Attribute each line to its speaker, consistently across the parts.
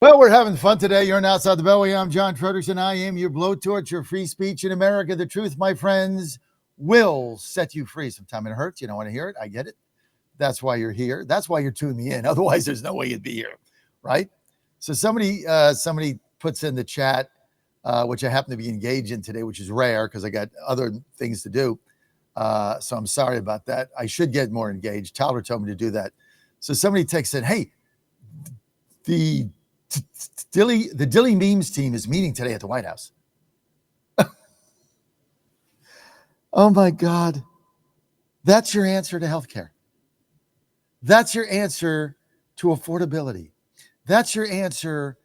Speaker 1: Well, we're having fun today. You're on Outside the Beltway. I'm John Fredericks, and I am your blowtorch, your free speech in America. The truth, my friends, will set you free. Sometimes it hurts. You don't want to hear it. I get it. That's why you're here. That's why you're tuning me in. Otherwise, there's no way you'd be here, right? So somebody puts in the chat, which I happen to be engaged in today, which is rare because I got other things to do. So I'm sorry about that. I should get more engaged. Tyler told me to do that. So somebody texted, "Hey, the Dilly Memes team is meeting today at the White House." Oh my God. That's your answer to healthcare. That's your answer to affordability. That's your answer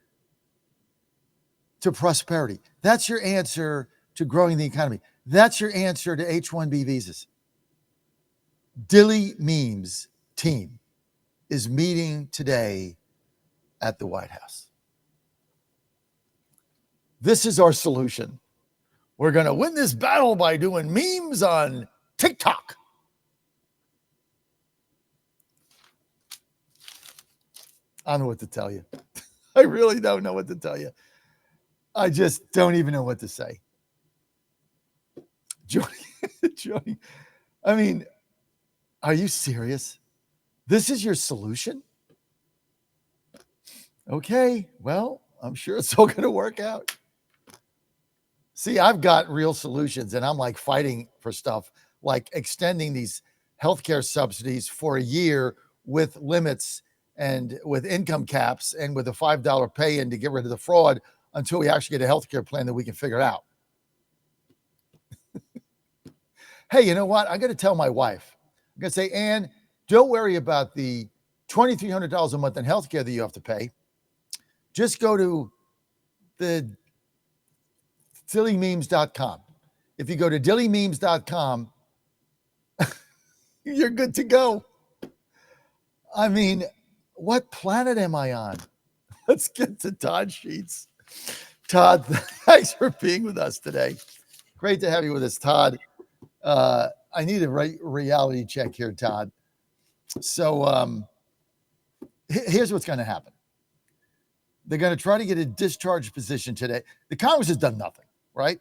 Speaker 1: to prosperity. That's your answer to growing the economy. That's your answer to H-1B visas. Dilly Memes team is meeting today at the White House. This is our solution. We're going to win this battle by doing memes on TikTok. I don't know what to tell you. I really don't know what to tell you. I just don't even know what to say. Jody, I mean, are you serious? This is your solution? Okay, well, I'm sure it's all going to work out. See, I've got real solutions, and I'm like fighting for stuff like extending these healthcare subsidies for a year with limits and with income caps and with a $5 pay-in to get rid of the fraud until we actually get a healthcare plan that we can figure out. Hey, you know what? I'm going to tell my wife. I'm going to say, Ann, don't worry about the $2,300 a month in healthcare that you have to pay. Just go to the dillymemes.com. If you go to dillymemes.com, you're good to go. I mean, what planet am I on? Let's get to Todd Sheets. Todd, thanks for being with us today. Great to have you with us, Todd. I need a reality check here, Todd. So here's what's going to happen. They're going to try to get a discharge position today. The Congress has done nothing, right?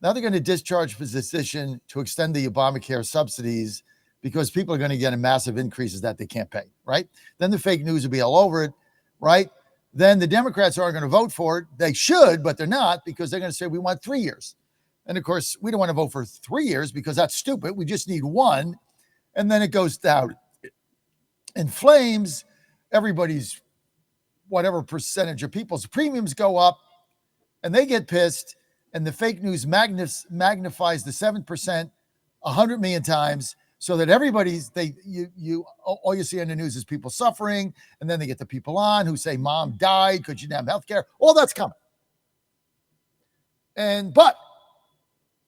Speaker 1: Now they're going to discharge position to extend the Obamacare subsidies because people are going to get a massive increases that they can't pay, right? Then the fake news will be all over it, right? Then the Democrats aren't going to vote for it. They should, but they're not because they're going to say we want 3 years. And of course, we don't want to vote for 3 years because that's stupid. We just need one. And then it goes down in flames. Everybody's whatever percentage of people's premiums go up and they get pissed. And the fake news magnifies the 7% 100 million times so that everybody's, all you see on the news is people suffering. And then they get the people on who say, mom died because you didn't have health care. All that's coming. But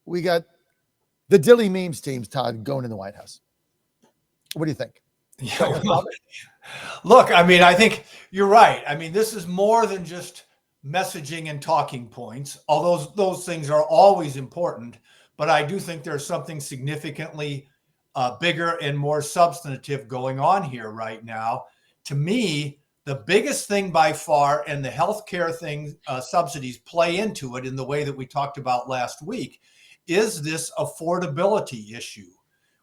Speaker 1: we got the Dilly Memes teams, Todd, going in the White House. What do you think?
Speaker 2: Yeah, well, look, I mean, I think you're right. I mean, this is more than just messaging and talking points, although those things are always important. But I do think there's something significantly bigger and more substantive going on here right now. To me, the biggest thing by far, and the healthcare thing, subsidies play into it in the way that we talked about last week, is this affordability issue,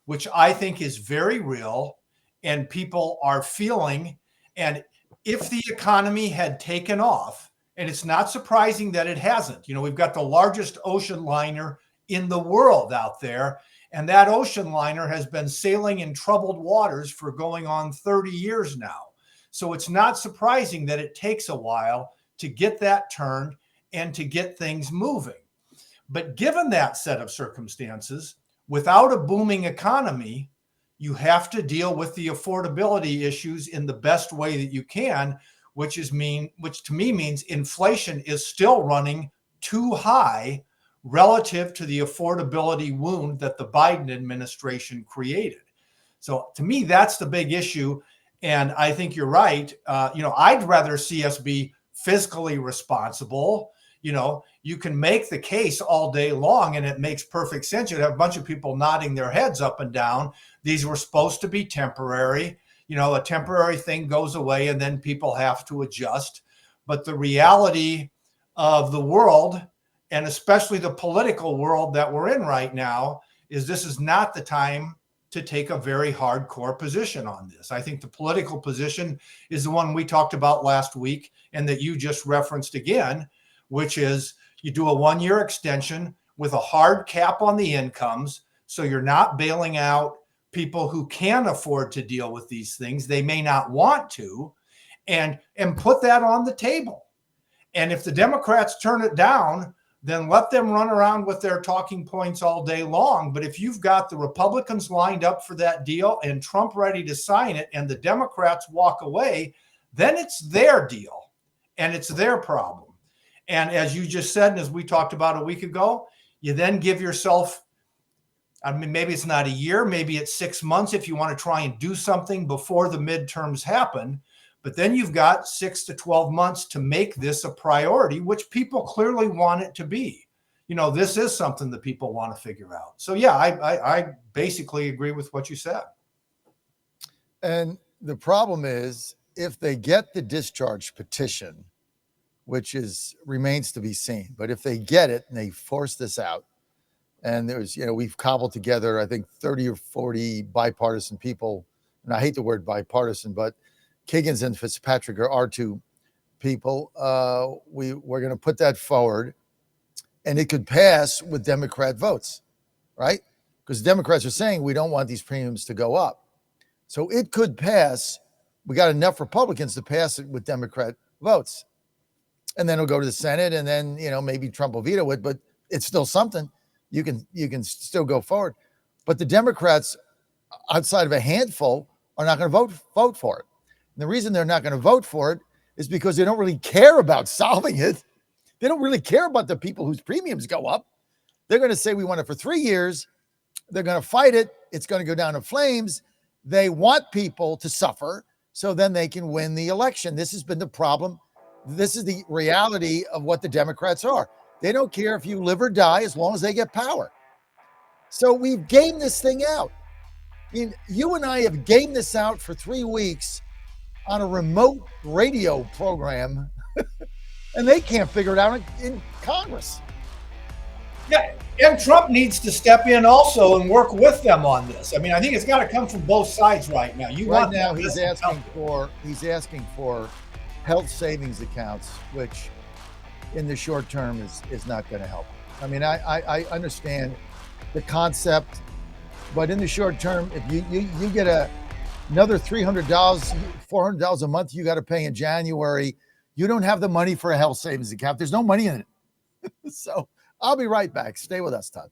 Speaker 2: which I think is very real and people are feeling. And if the economy had taken off, and it's not surprising that it hasn't, we've got the largest ocean liner in the world out there, and that ocean liner has been sailing in troubled waters for going on 30 years now. So it's not surprising that it takes a while to get that turned and to get things moving. But given that set of circumstances, without a booming economy, you have to deal with the affordability issues in the best way that you can, which to me means inflation is still running too high relative to the affordability wound that the Biden administration created. So to me, that's the big issue. And I think you're right. I'd rather see us be fiscally responsible. You can make the case all day long and it makes perfect sense. You'd have a bunch of people nodding their heads up and down. These were supposed to be temporary. A temporary thing goes away and then people have to adjust. But the reality of the world, and especially the political world that we're in right now, is this is not the time to take a very hardcore position on this. I think the political position is the one we talked about last week and that you just referenced again, which is you do a 1-year extension with a hard cap on the incomes. So you're not bailing out people who can afford to deal with these things. They may not want to, and put that on the table. And if the Democrats turn it down, then let them run around with their talking points all day long. But if you've got the Republicans lined up for that deal and Trump ready to sign it and the Democrats walk away, then it's their deal and it's their problem. And as you just said, and as we talked about a week ago, you then give yourself, I mean, maybe it's not a year, maybe it's 6 months if you want to try and do something before the midterms happen. But then you've got 6 to 12 months to make this a priority, which people clearly want it to be. You know, this is something that people want to figure out. So, yeah, I basically agree with what you said.
Speaker 1: And the problem is, if they get the discharge petition, which remains to be seen, but if they get it and they force this out, and there's, we've cobbled together, I think, 30 or 40 bipartisan people, and I hate the word bipartisan, but Kiggins and Fitzpatrick are our two people. We're going to put that forward, and it could pass with Democrat votes, right? Because Democrats are saying we don't want these premiums to go up. So it could pass. We got enough Republicans to pass it with Democrat votes. And then it'll go to the Senate, and then, maybe Trump will veto it, but it's still something. You can still go forward. But the Democrats, outside of a handful, are not going to vote for it. And the reason they're not going to vote for it is because they don't really care about solving it. They don't really care about the people whose premiums go up. They're going to say we want it for 3 years. They're going to fight it. It's going to go down in flames. They want people to suffer so then they can win the election. This has been the problem. This is the reality of what the Democrats are. They don't care if you live or die as long as they get power. So we've gamed this thing out. I mean, you and I have gamed this out for 3 weeks on a remote radio program, and they can't figure it out in Congress.
Speaker 2: Yeah, and Trump needs to step in also and work with them on this. I mean, I think it's got to come from both sides right now.
Speaker 1: He's asking for health savings accounts, which in the short term is not going to help. I mean, I understand the concept, but in the short term, if you get another $300, $400 a month you got to pay in January, you don't have the money for a health savings account. There's no money in it. So I'll be right back. Stay with us, Todd.